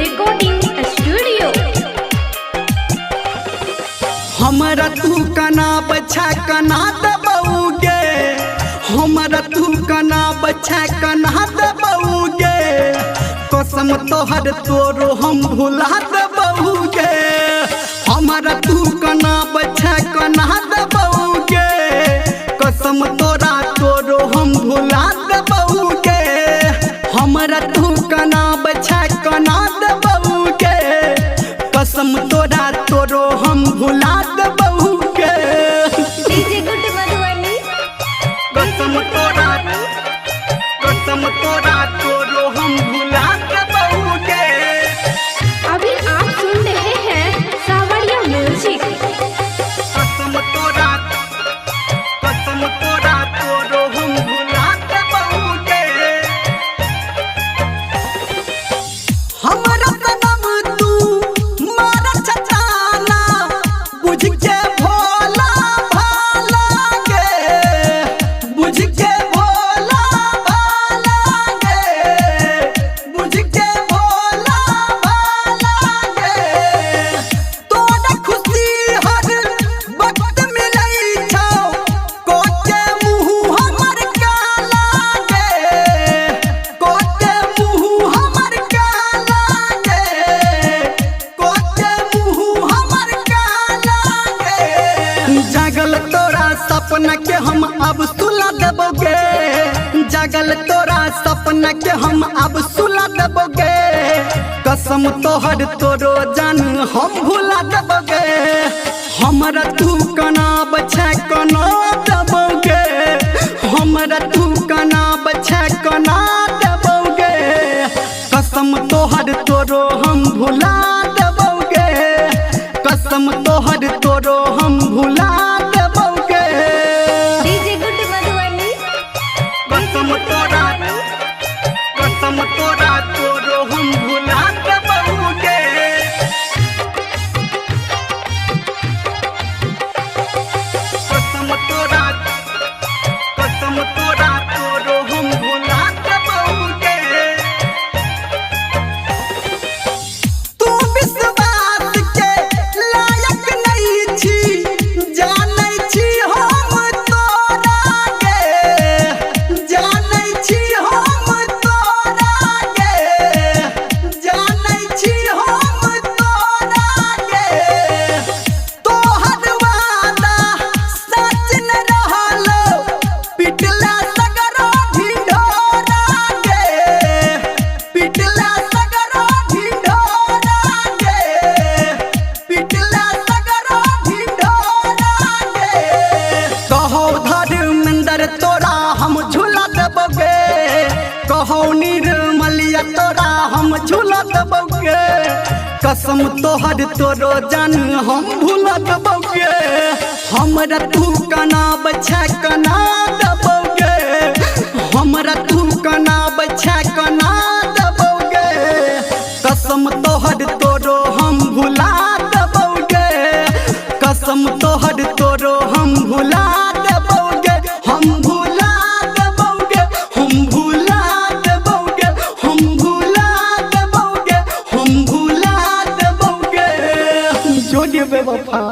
Recording studio. हमरा तू कना बच्चा कना दबौगे, हमरा तू कना बच्चा कना दबौगे, कसम तोहर तोरो हम भुला दबौगे। हमरा तू कना बच्चा कना दबौगे, कसम तोरा तोरो हम भुला दबौगे। हमरा तू कना बच्चा कना दबौगे, कसम तोरा तोरो हम भुला दबौगे। DJ good Madhubani. कसम तोरा तोरो हम भुला दबौगे। अभी आप सुन रहे हैं सावरिया म्यूजिक। कसम तोरा तोरो हम भुला दबौगे। हमरा सनम तू मार छटाना, बुझ के भोला भाला गे, बुझ के भोला भाला गे, बुझ के भोला भाला गे। तोरा खुशी हर वक्त मिलै छौ, कोके मुँह हमर काला गे, कोके मुँह हमर काला गे, कोके मुँह हमर काला गे। जागल तोरा सपना के हम अब सुला देबोगे, जागल तोरा सपना के हम अब सुला देबोगे। कसम तोहर तोरो जान हम भुला देबोगे। हमरा तू कना बच्चा कना देबोगे, हमरा तू कना बच्चा कना देबोगे। कसम तोहर तोरो हम भुला देबोगे, कसम तोहर तोरो हम भुला देबोगे। DJ good Madhubani. कसम तोरा तोरो हम भुला दबौगे। कसम तोरा तोरो हम भुला दबौगे। तू विश्वास के लायक नहीं छी, जानै छी हम तोरा गे, जानै छी हम तोरा गे, जानै छी हम तोरा गे। तोहर वादा सच न रहलो, पिटला सगरो ढिढोरा गे, पिटला सगरो ढिढोरा गे, पिटला सगरो ढिढोरा गे। कहो धर्मेंद्र तोरा हम झूला देबोगे, कहो निर्मलिया तोरा हम झूला देबोगे। कसम तोहर तोरो जान हम भुला देबोगे। हमरा तू कना बच्चा कना देबोगे, हमरा तू कना बच्चा कना देबोगे। कसम तोहर तोरो हम भुला देबोगे, कसम तोहर तोरो हम भुला देबोगे। हम भुला देबोगे, हम भुला देबोगे, हम भुला देबोगे, हम भुला देबोगे। जोड़िए बेवफा।